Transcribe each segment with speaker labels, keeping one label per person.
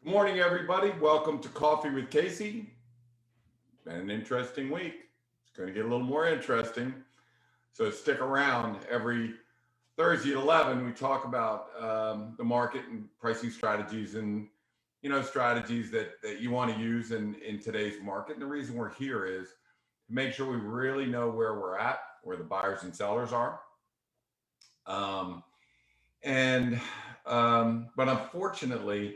Speaker 1: Good morning, everybody. Welcome to Coffee with Casey. Been an interesting week. It's going to get a little more interesting. So stick around. Every Thursday at 11, we talk about the market and pricing strategies and, strategies that you want to use in today's market. And the reason we're here is to make sure we really know where we're at, where the buyers and sellers are. Um, and but unfortunately,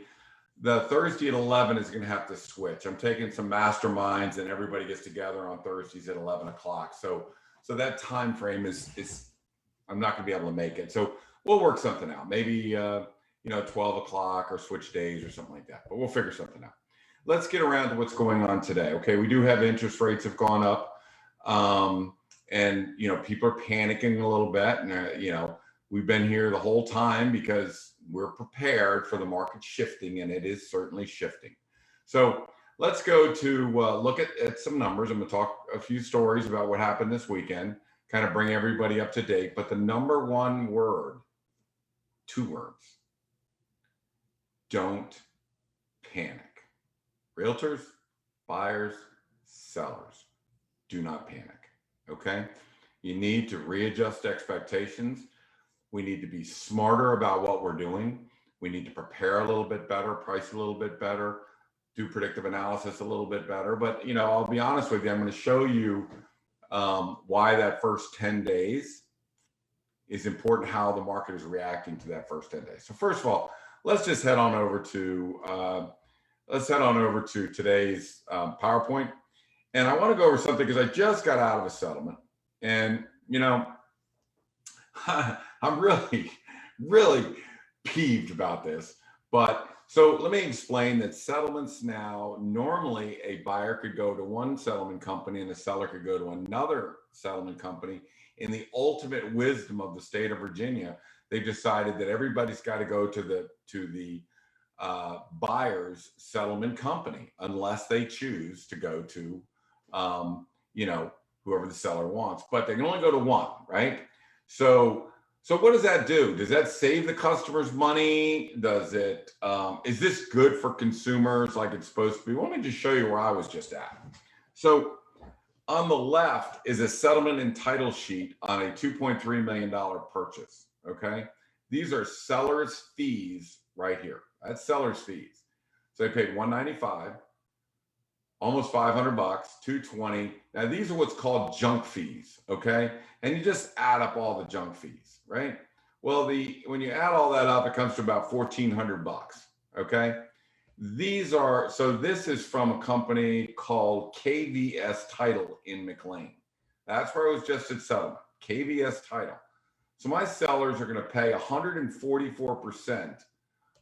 Speaker 1: the Thursday at 11 is going to have to switch. I'm taking some masterminds and everybody gets together on Thursdays at 11 o'clock. So that time frame is I'm not going to be able to make it. So we'll work something out. Maybe 12 o'clock or switch days or something like that. But we'll figure something out. Let's get around to what's going on today. Okay, we do have interest rates have gone up, and people are panicking a little bit, and we've been here the whole time because we're prepared for the market shifting, and it is certainly shifting. So let's go to look at some numbers. I'm going to talk a few stories about what happened this weekend, kind of bring everybody up to date. But the number one word, two words, don't panic. Realtors, buyers, sellers, do not panic, okay? You need to readjust expectations. We need to be smarter about what we're doing. We need to prepare a little bit better, price a little bit better, do predictive analysis a little bit better. But, I'll be honest with you, I'm going to show you why that first 10 days is important, how the market is reacting to that first 10 days. So first of all, let's just head on over to today's PowerPoint. And I want to go over something because I just got out of a settlement. And, I'm really, really peeved about this. But so let me explain that settlements now, normally a buyer could go to one settlement company and a seller could go to another settlement company. In the ultimate wisdom of the state of Virginia, they've decided that everybody's got to go to the buyer's settlement company unless they choose to go to, whoever the seller wants. But they can only go to one, right? So what does that do? Does that save the customers money? Does it, is this good for consumers like it's supposed to be? Let me just show you where I was just at. So on the left is a settlement and title sheet on a $2.3 million purchase, okay? These are seller's fees right here. That's seller's fees. So they paid $195, almost $500, $220. Now these are what's called junk fees, okay? And you just add up all the junk fees, right? Well, when you add all that up, it comes to about $1,400, okay? This is from a company called KVS Title in McLean. That's where I was just at settlement, KVS Title. So my sellers are going to pay 144%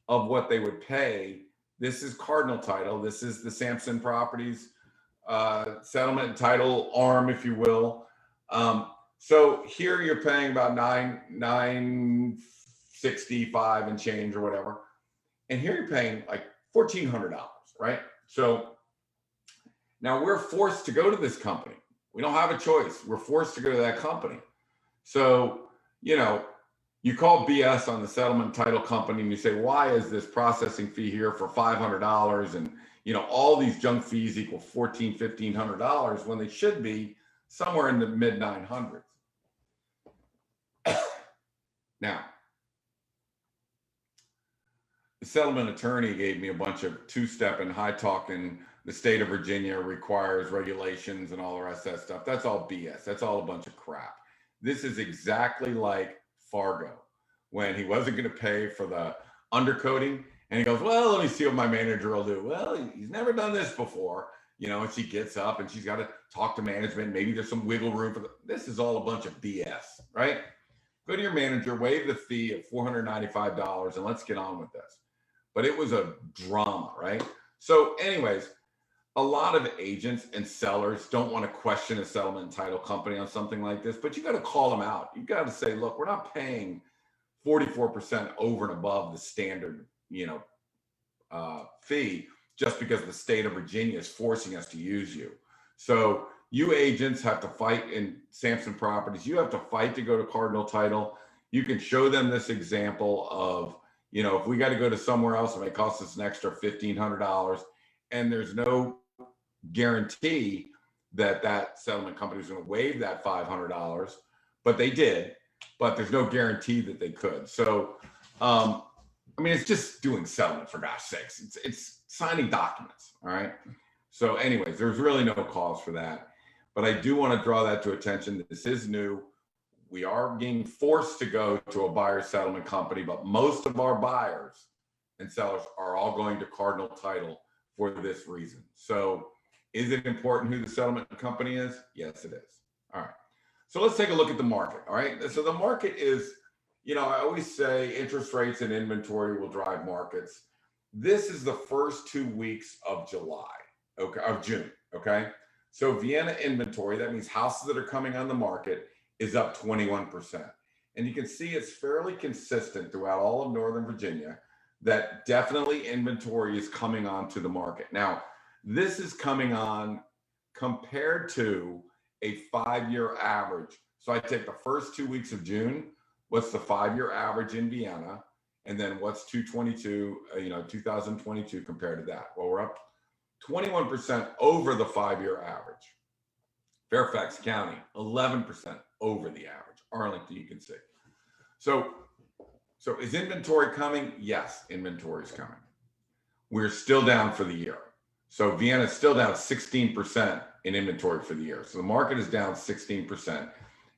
Speaker 1: of what they would pay. This is Cardinal Title. This is the Samson Properties settlement and title arm, if you will. So here you're paying about $965 and change or whatever, and here you're paying like $1,400, right? So now we're forced to go to this company. We don't have a choice. We're forced to go to that company. So you call BS on the settlement title company and you say, why is this processing fee here for $500 and all these junk fees equal $1,400, $1,500 when they should be somewhere in the mid 900s. Now, the settlement attorney gave me a bunch of two-step and high talking. The state of Virginia requires regulations and all the rest of that stuff. That's all BS. That's all a bunch of crap. This is exactly like Fargo when he wasn't going to pay for the undercoating. And he goes, well, let me see what my manager will do. Well, he's never done this before, and she gets up and she's got to talk to management. Maybe there's some wiggle room for this is all a bunch of BS, right? Go to your manager, waive the fee of $495, and let's get on with this. But it was a drama, right? So anyways, a lot of agents and sellers don't want to question a settlement and title company on something like this, but you got to call them out. You got to say, look, we're not paying 44% over and above the standard, fee just because the state of Virginia is forcing us to use you. So you agents have to fight in Samson Properties. You have to fight to go to Cardinal Title. You can show them this example of, You know, if we got to go to somewhere else, it may cost us an extra $1,500, and there's no guarantee that that settlement company is going to waive that $500, but they did. But there's no guarantee that they could. So, I mean, it's just doing settlement, for gosh sakes. It's signing documents, all right? So anyways, there's really no cause for that. But I do want to draw that to attention. This is new. We are being forced to go to a buyer settlement company, but most of our buyers and sellers are all going to Cardinal Title for this reason. So is it important who the settlement company is? Yes, it is. All right. So let's take a look at the market. All right. So the market is, you know, I always say interest rates and inventory will drive markets. This is the first 2 weeks of July, okay, of June. Okay. So Vienna inventory, that means houses that are coming on the market, is up 21%. And you can see it's fairly consistent throughout all of Northern Virginia that definitely inventory is coming onto the market. Now, this is coming on compared to a 5-year average. So I take the first 2 weeks of June, what's the 5-year average in Vienna, and then what's 2022 compared to that? Well, we're up 21% over the 5-year average. Fairfax County, 11% over the average. Arlington, you can see. So is inventory coming? Yes, inventory is coming. We're still down for the year. So Vienna is still down 16% in inventory for the year. So the market is down 16%.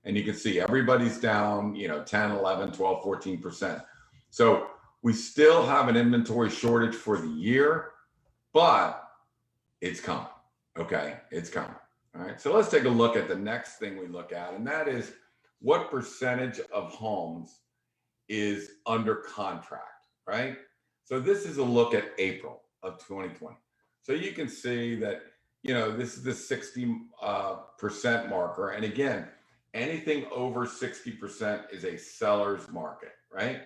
Speaker 1: And you can see everybody's down, 10, 11, 12, 14%. So we still have an inventory shortage for the year, but it's coming. Okay, it's coming. All right, so let's take a look at the next thing we look at, and that is what percentage of homes is under contract, right? So this is a look at April of 2020. So you can see that, this is the 60% marker. And again, anything over 60% is a seller's market, right?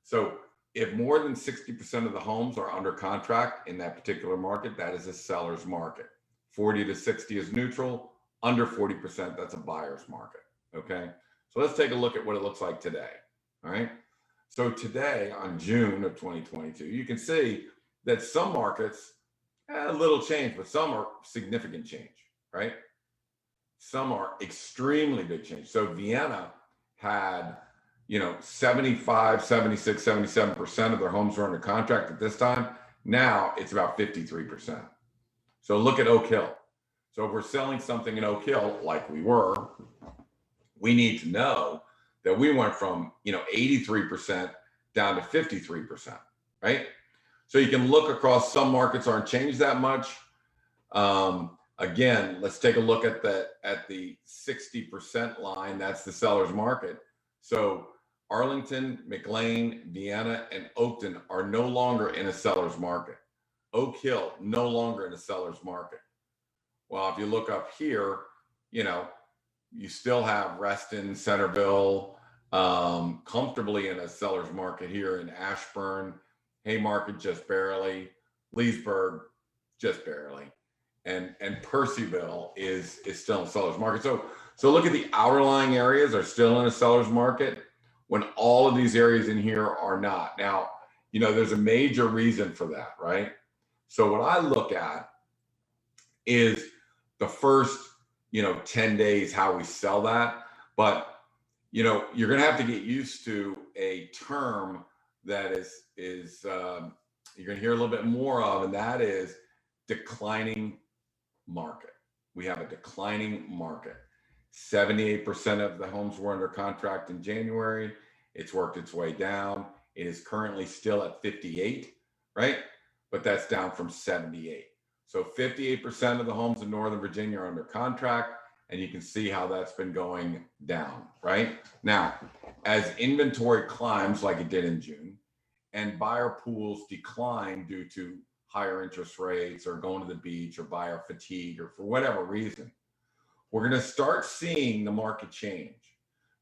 Speaker 1: So if more than 60% of the homes are under contract in that particular market, that is a seller's market. 40 to 60 is neutral. Under 40%, that's a buyer's market, okay? So let's take a look at what it looks like today, all right? So today, on June of 2022, you can see that some markets, a little change, but some are significant change, right? Some are extremely big change. So Vienna had, 75, 76, 77% of their homes were under contract at this time. Now it's about 53%. So look at Oak Hill. So if we're selling something in Oak Hill, like we were, we need to know that we went from, 83% down to 53%, right? So you can look across, some markets aren't changed that much. Again, let's take a look at the 60% line. That's the seller's market. So Arlington, McLean, Vienna, and Oakton are no longer in a seller's market. Oak Hill, no longer in a seller's market. Well, if you look up here, you still have Reston, Centerville, comfortably in a seller's market here in Ashburn, Haymarket, just barely, Leesburg, just barely. And Percyville is still in a seller's market. So look at the outerlying areas are still in a seller's market when all of these areas in here are not. Now, there's a major reason for that, right? So what I look at is the first, 10 days, how we sell that. But, you're going to have to get used to a term that is you're going to hear a little bit more of, and that is declining market. We have a declining market. 78% of the homes were under contract in January. It's worked its way down. It is currently still at 58, right? But that's down from 78. So 58% of the homes in Northern Virginia are under contract, and you can see how that's been going down, right? Now, as inventory climbs like it did in June, and buyer pools decline due to higher interest rates or going to the beach or buyer fatigue or for whatever reason, we're going to start seeing the market change.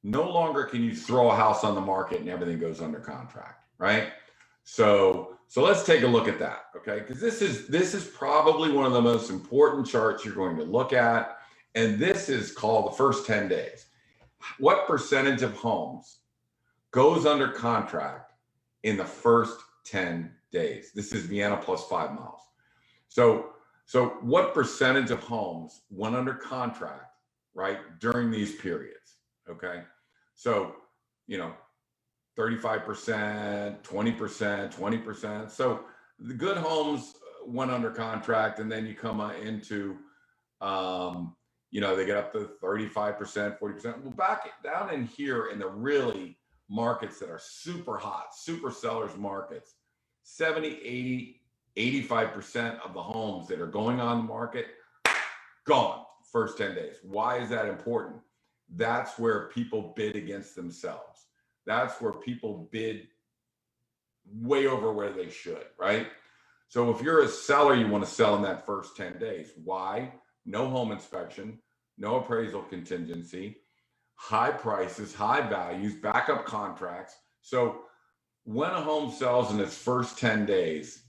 Speaker 1: No longer can you throw a house on the market and everything goes under contract, right? So let's take a look at that, okay? Because this is probably one of the most important charts you're going to look at, and this is called the first 10 days. What percentage of homes goes under contract in the first 10 days. This is Vienna plus 5 miles. So what percentage of homes went under contract, right, during these periods? Okay. So, 35%, 20%, 20%. So the good homes went under contract, and then you come into, they get up to 35%, 40%. Well, back down in here in the really markets that are super hot, super sellers markets, 70, 80, 85% of the homes that are going on the market, gone first 10 days. Why is that important? That's where people bid against themselves. That's where people bid way over where they should, right? So if you're a seller, you want to sell in that first 10 days. Why? No home inspection, no appraisal contingency, high prices, high values, backup contracts. So when a home sells in its first 10 days,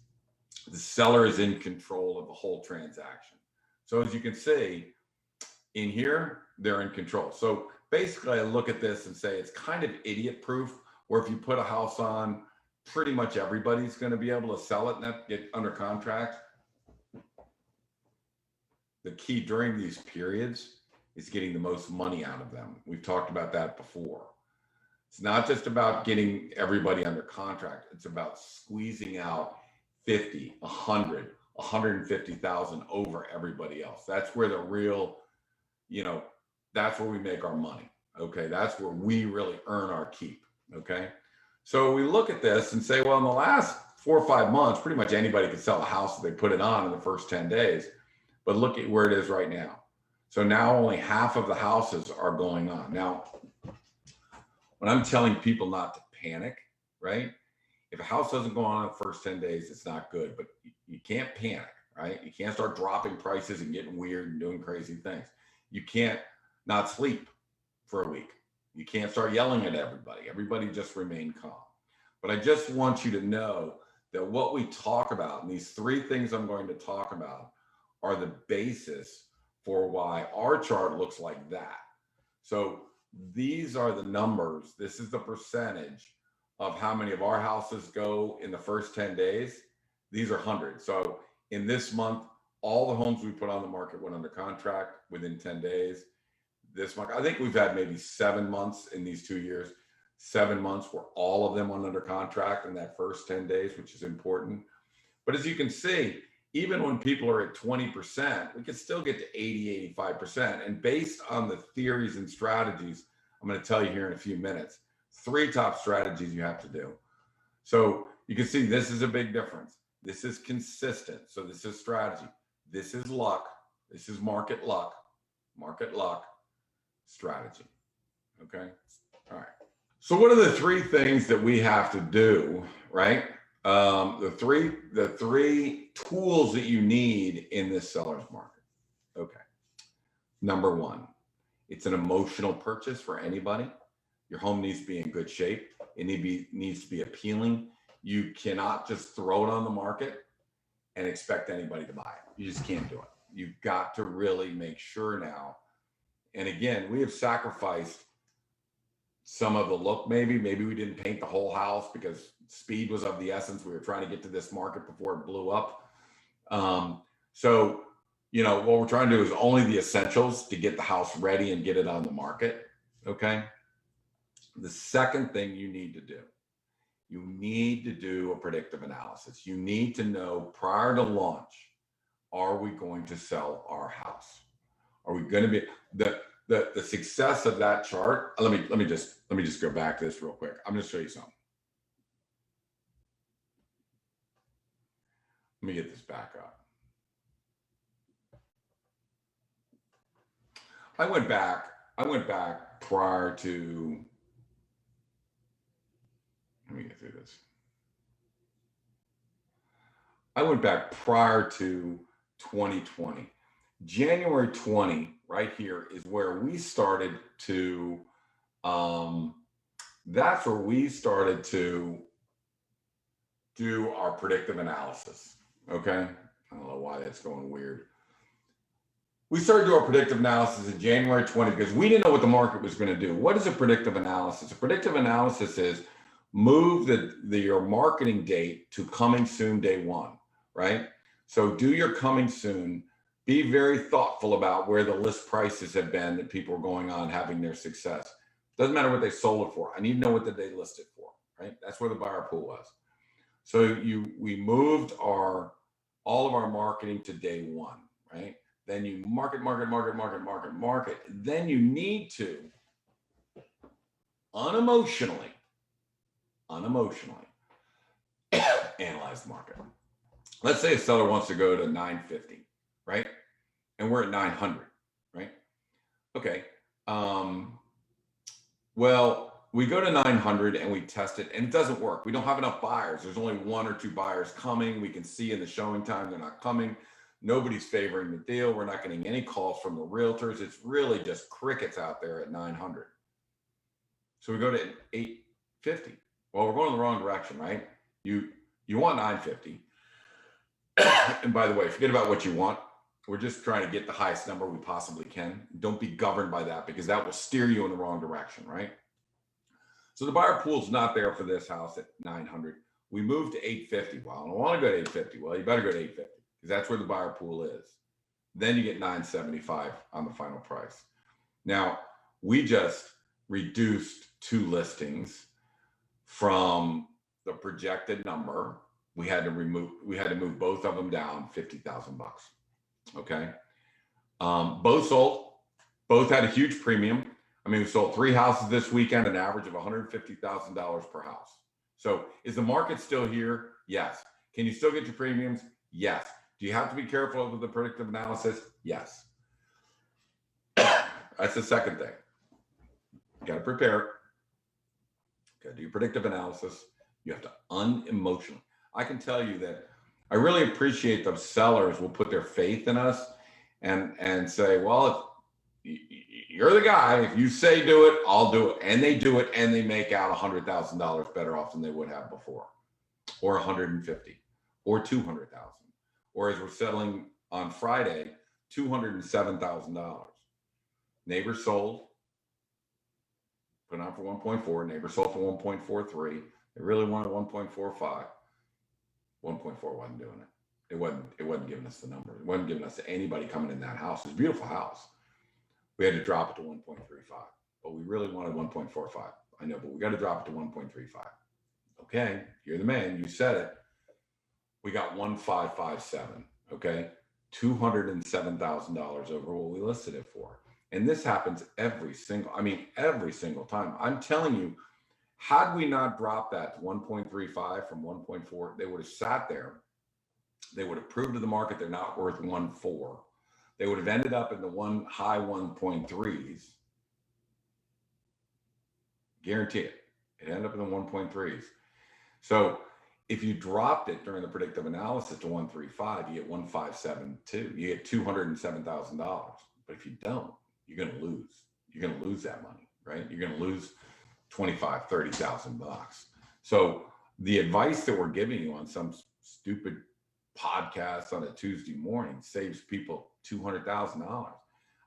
Speaker 1: the seller is in control of the whole transaction. So as you can see in here, they're in control. So basically I look at this and say it's kind of idiot proof, where if you put a house on, pretty much everybody's going to be able to sell it and get under contract. The key during these periods is getting the most money out of them. We've talked about that before. It's not just about getting everybody under contract. It's about squeezing out 50, 100, 150,000 over everybody else. That's where the real, that's where we make our money. Okay. That's where we really earn our keep. Okay. So we look at this and say, well, in the last 4 or 5 months, pretty much anybody could sell a house if they put it on in the first 10 days. But look at where it is right now. So now only half of the houses are going on. Now, when I'm telling people not to panic, right? If a house doesn't go on in the first 10 days, it's not good, but you can't panic, right? You can't start dropping prices and getting weird and doing crazy things. You can't not sleep for a week. You can't start yelling at everybody. Everybody just remain calm. But I just want you to know that what we talk about, and these 3 things I'm going to talk about, are the basis for why our chart looks like that. So these are the numbers. This is the percentage of how many of our houses go in the first 10 days. These are hundreds. So in this month, all the homes we put on the market went under contract within 10 days. This month, I think we've had maybe 7 months in these 2 years, 7 months where all of them went under contract in that first 10 days, which is important. But as you can see, even when people are at 20%, we can still get to 80, 85%. And based on the theories and strategies, I'm going to tell you here in a few minutes, 3 top strategies you have to do. So you can see this is a big difference. This is consistent. So this is strategy. This is luck. This is market luck, strategy. Okay. All right. So what are the 3 things that we have to do, right? The three tools that you need in this seller's market. Okay. Number 1, it's an emotional purchase for anybody. Your home needs to be in good shape. It needs to be appealing. You cannot just throw it on the market and expect anybody to buy it. You just can't do it. You've got to really make sure now. And again, we have sacrificed some of the look. Maybe we didn't paint the whole house because speed was of the essence. We were trying to get to this market before it blew up. So, what we're trying to do is only the essentials to get the house ready and get it on the market. Okay. The second thing you need to do a predictive analysis. You need to know prior to launch, are we going to sell our house? Are we going to be the success of that chart? Let me just go back to this real quick. I'm going to show you something. Let me get this back up. I went back prior to, let me get through this. I went back prior to 2020. January 20, right here, is where we started to, that's where we started to do our predictive analysis. Okay. I don't know why that's going weird. We started to do our predictive analysis in January 20 because we didn't know what the market was going to do. What is a predictive analysis? A predictive analysis is move your marketing date to coming soon day one, right? So do your coming soon. Be very thoughtful about where the list prices have been that people are going on having their success. Doesn't matter what they sold it for. I need to know what did they list it for, right? That's where the buyer pool was. So we moved all of our marketing to day one, right? Then you market. Then you need to unemotionally analyze the market. Let's say a seller wants to go to 950, right? And we're at 900, right? Okay. Well, we go to 900 and we test it and it doesn't work. We don't have enough buyers. There's only 1 or 2 buyers coming. We can see in the showing time they're not coming. Nobody's favoring the deal. We're not getting any calls from the realtors. It's really just crickets out there at 900. So we go to 850. Well, we're going in the wrong direction, right? You want 950. And by the way, forget about what you want. We're just trying to get the highest number we possibly can. Don't be governed by that because that will steer you in the wrong direction, right? So the buyer pool's not there for this house at 900. We moved to 850. Well, I don't want to go to 850. Well, you better go to 850 because that's where the buyer pool is. Then you get 975 on the final price. Now, we just reduced 2 listings from the projected number. We had to move both of them down $50,000. Okay. Both sold, both had a huge premium. I mean, we sold 3 houses this weekend, an average of $150,000 per house. So is the market still here? Yes. Can you still get your premiums? Yes. Do you have to be careful with the predictive analysis? Yes. That's the second thing. You got to prepare. You got to do your predictive analysis. You have to unemotionally. I can tell you that I really appreciate those sellers will put their faith in us and say, well, if you're the guy, if you say do it, I'll do it. And they do it and they make out $100,000 better off than they would have before, or 150 or 200,000. Or as we're settling on Friday, $207,000. Neighbor sold, put on for 1.4, neighbor sold for 1.43. They really wanted 1.45. 1.4 wasn't doing it. It wasn't giving us the number. It wasn't giving us anybody coming in that house. It's a beautiful house. We had to drop it to 1.35, but we really wanted 1.45. I know, but we got to drop it to 1.35. Okay, you're the man. You said it. We got 1.557. Okay, $207,000 over what we listed it for. And this happens every single time. I'm telling you, had we not dropped that to 1.35 from 1.4, they would have sat there. They would have proved to the market they're not worth 1.4. They would have ended up in the high 1.3s. Guarantee it. It ended up in the 1.3s. So if you dropped it during the predictive analysis to 1.35, you get 1.572. You get $207,000. But if you don't, you're going to lose. You're going to lose that money, right? You're going to lose $25,000, $30,000. So the advice that we're giving you on some stupid podcast on a Tuesday morning saves people $200,000.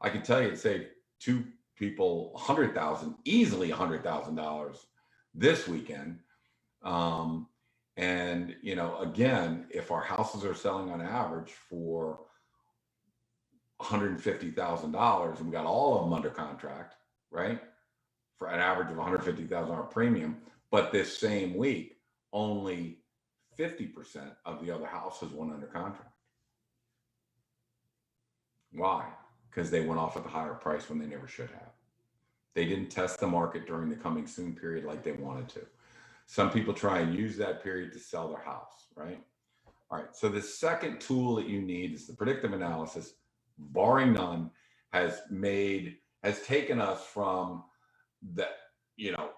Speaker 1: I can tell you it saved 2 people $100,000, easily $100,000 this weekend. And you know, again, if our houses are selling on average for $150,000 and we got all of them under contract, right? For an average of $150,000 premium, but this same week, only 50% of the other houses went under contract. Why? Because they went off at the higher price when they never should have. They didn't test the market during the coming soon period like they wanted to. Some people try and use that period to sell their house, right? All right, so the second tool that you need is the predictive analysis, barring none, has taken us from that, you know,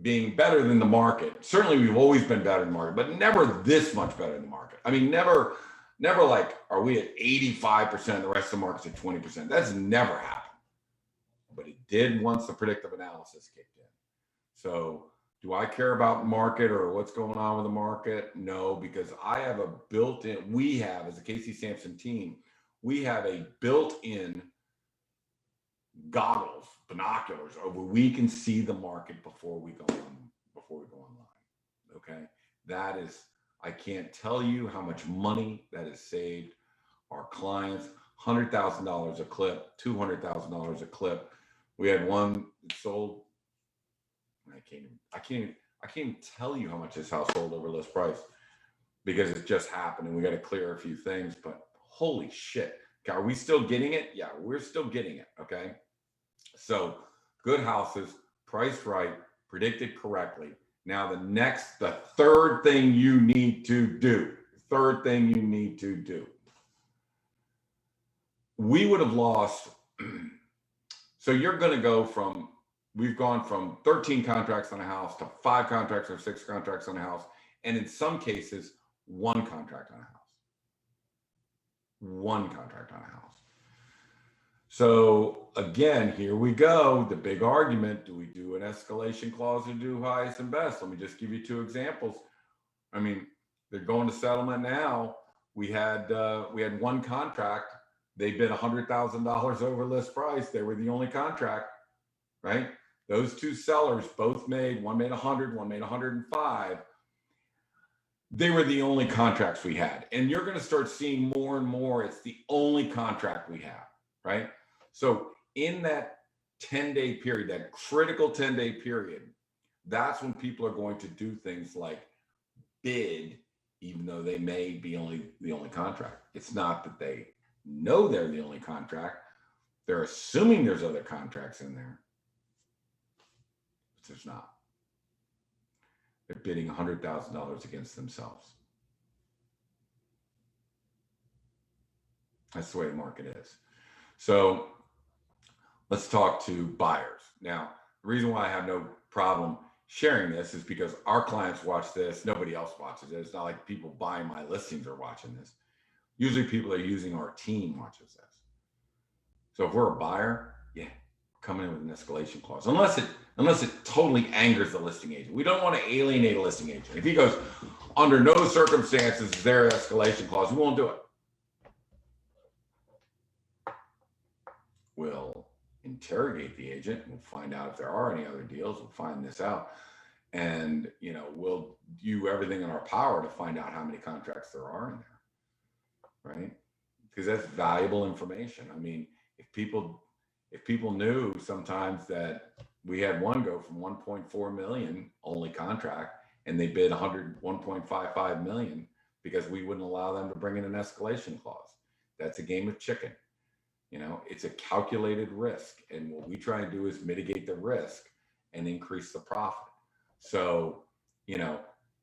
Speaker 1: being better than the market. Certainly we've always been better than the market, but never this much better than the market. I mean, never like, are we at 85% and the rest of the market's at 20%? That's never happened. But it did once the predictive analysis kicked in. So do I care about market or what's going on with the market? No, because I have we have, as a Casey Samson team, we have a built-in goggles, binoculars, over we can see the market before we go online. Okay. That is, I can't tell you how much money that has saved our clients. $100,000 a clip, $200,000 a clip. We had one that sold. I can't even tell you how much this house sold over list price because it just happened and we got to clear a few things. But holy shit, are we still getting it? Yeah, we're still getting it. Okay, so good houses, priced right, predicted correctly. Now the third thing you need to do. Third thing you need to do. We would have lost. So you're going to go from, we've gone from 13 contracts on a house to 5 contracts or 6 contracts on a house. And in some cases, 1 contract on a house. 1 contract on a house. So again, here we go. The big argument, do we do an escalation clause or do highest and best? Let me just give you 2 examples. I mean, they're going to settlement now. We had 1 contract. They bid $100,000 over list price. They were the only contract, right? Those 2 sellers both made, one made 100, one made 105. They were the only contracts we had. And you're going to start seeing more and more. It's the only contract we have, right? So in that 10-day period, that critical 10-day period, that's when people are going to do things like bid, even though they may be the only contract. It's not that they know they're the only contract. They're assuming there's other contracts in there, but there's not. They're bidding $100,000 against themselves. That's the way the market is. So let's talk to buyers. Now, the reason why I have no problem sharing this is because our clients watch this. Nobody else watches it. It's not like people buying my listings are watching this. Usually people are using our team watches this. So if we're a buyer, yeah, come in with an escalation clause. Unless it totally angers the listing agent. We don't want to alienate a listing agent. If he goes, under no circumstances is there an escalation clause, we won't do it. We'll interrogate the agent. We'll find out if there are any other deals. We'll find this out. And, we'll do everything in our power to find out how many contracts there are in there, right? Because that's valuable information. I mean, if people knew sometimes that we had one go from 1.4 million only contract and they bid 1.55 million because we wouldn't allow them to bring in an escalation clause. That's a game of chicken. It's a calculated risk. And what we try and do is mitigate the risk and increase the profit. So,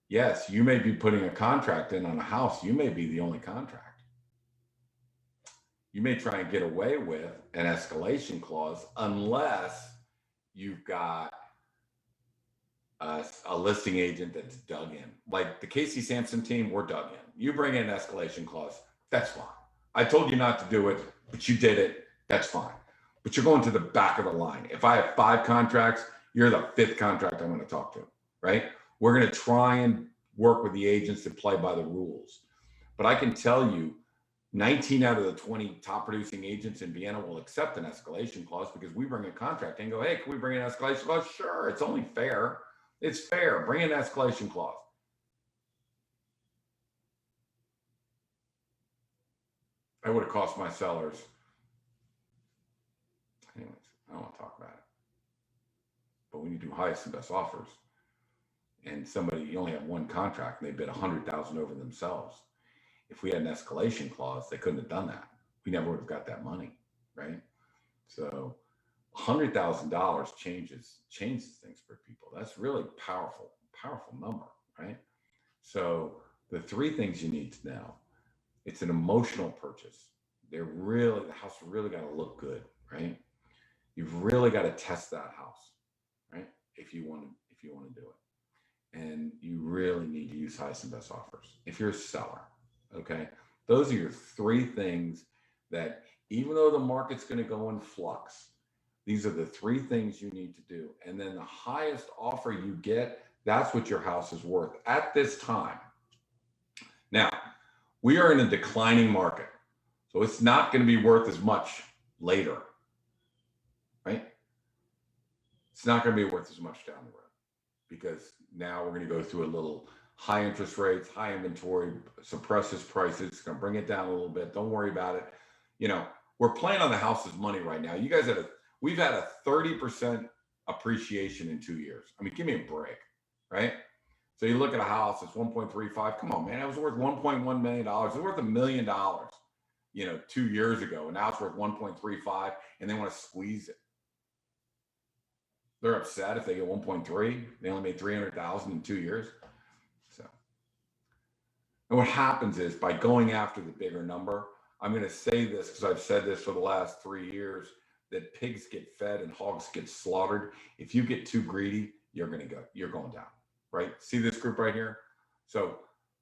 Speaker 1: yes, you may be putting a contract in on a house. You may be the only contract. You may try and get away with an escalation clause unless you've got a listing agent that's dug in. Like the Casey Samson team, we're dug in. You bring in an escalation clause, that's fine. I told you not to do it, but you did it, that's fine. But you're going to the back of the line. If I have 5 contracts, you're the 5th contract I'm going to talk to, right? We're going to try and work with the agents to play by the rules. But I can tell you, 19 out of the 20 top producing agents in Vienna will accept an escalation clause because we bring a contract and go, hey, can we bring an escalation clause? Sure, it's only fair. It's fair. Bring an escalation clause. That would have cost my sellers. Anyways, I don't want to talk about it. But when you do highest and best offers and you only have 1 contract and they bid 100,000 over themselves, if we had an escalation clause, they couldn't have done that. We never would have got that money, right? So $100,000 changes things for people. That's really powerful number, right? So the 3 things you need to know: it's an emotional purchase. The house really got to look good, right? You've really got to test that house, right? If you want to do it, and you really need to use highest and best offers if you're a seller. Okay, those are your 3 things that, even though the market's going to go in flux, these are the 3 things you need to do. And then the highest offer you get, that's what your house is worth at this time. Now, we are in a declining market, so it's not going to be worth as much later, right? It's not going to be worth as much down the road because now we're going to go through a little high interest rates, high inventory, suppresses prices. It's going to bring it down a little bit. Don't worry about it. You know, we're playing on the house's money right now. You guys we've had a 30% appreciation in 2 years. I mean, give me a break, right? So you look at a house, it's 1.35. Come on, man, it was worth $1.1 million. It was worth $1 million, 2 years ago, and now it's worth 1.35, and they want to squeeze it. They're upset if they get 1.3. They only made 300,000 in 2 years. So, and what happens is by going after the bigger number, I'm going to say this because I've said this for the last 3 years, that pigs get fed and hogs get slaughtered. If you get too greedy, you're going down, right? See this group right here? So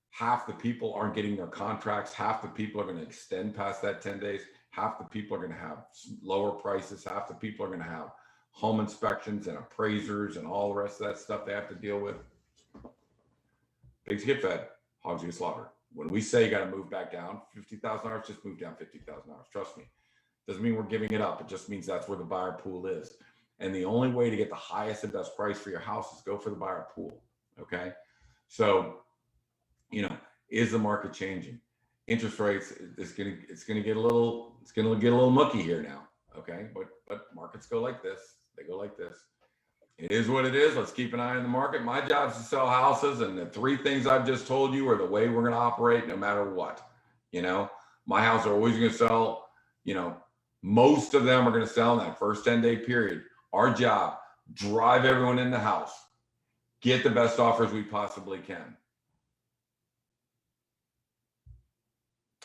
Speaker 1: half the people aren't getting their contracts. Half the people are going to extend past that 10 days. Half the people are going to have lower prices. Half the people are going to have home inspections and appraisers and all the rest of that stuff they have to deal with. Pigs get fed, hogs get slaughtered. When we say you got to move back down $50,000, just move down $50,000. Trust me. Doesn't mean we're giving it up. It just means that's where the buyer pool is. And the only way to get the highest and best price for your house is go for the buyer pool. Okay. So, is the market changing? Interest rates, it's gonna get a little mucky here now. Okay. But markets go like this. They go like this. It is what it is. Let's keep an eye on the market. My job is to sell houses, and the 3 things I've just told you are the way we're going to operate no matter what. My houses are always going to sell. Most of them are going to sell in that first 10-day period. Our job, drive everyone in the house, get the best offers we possibly can,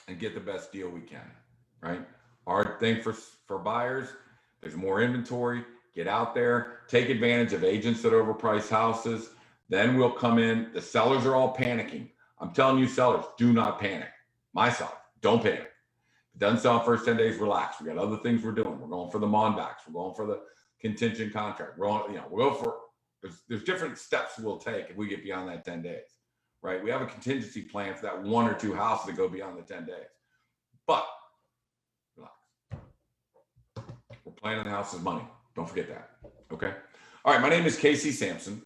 Speaker 1: and get the best deal we can, right? Our thing for buyers, there's more inventory. Get out there, take advantage of agents that overprice houses. Then we'll come in. The sellers are all panicking. I'm telling you, sellers, do not panic. My seller, don't panic. If it doesn't sell in first 10 days, relax. We got other things we're doing. We're going for the Monbacks. We're going for the contingent contract. We'll go for, there's different steps we'll take if we get beyond that 10 days, right? We have a contingency plan for that 1 or 2 houses that go beyond the 10 days. But relax. We're playing on the house's money. Don't forget that. Okay. All right. My name is Casey Samson.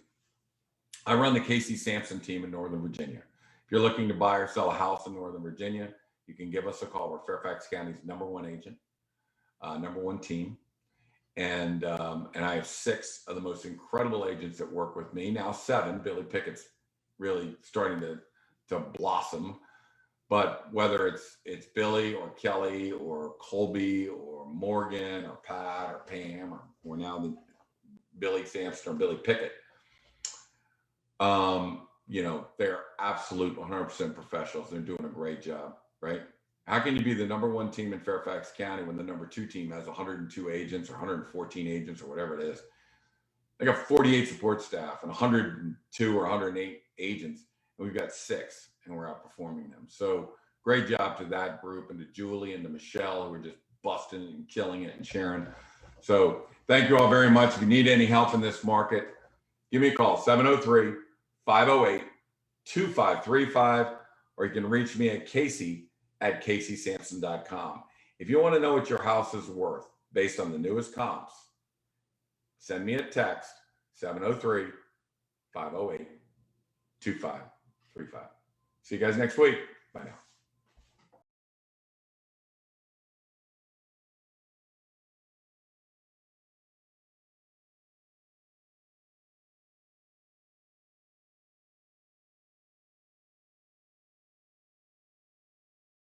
Speaker 1: I run the Casey Samson Team in Northern Virginia. If you're looking to buy or sell a house in Northern Virginia, you can give us a call. We're Fairfax County's #1 agent, #1 team. And I have 6 of the most incredible agents that work with me. Now 7. Billy Pickett's really starting to blossom. But whether it's Billy or Kelly or Colby or Morgan or Pat or Pam or now the Billy Samson or Billy Pickett, they're absolute 100% professionals. They're doing a great job, right? How can you be the #1 team in Fairfax County when the #2 team has 102 agents or 114 agents or whatever it is? They got 48 support staff and 102 or 108 agents, and we've got 6. And we're outperforming them. So great job to that group and to Julie and to Michelle, who are just busting and killing it, and Sharon. So thank you all very much. If you need any help in this market, give me a call, 703-508-2535, or you can reach me at Casey@CaseySamson.com. If you want to know what your house is worth based on the newest comps, send me a text, 703-508-2535. See you guys next week. Bye now.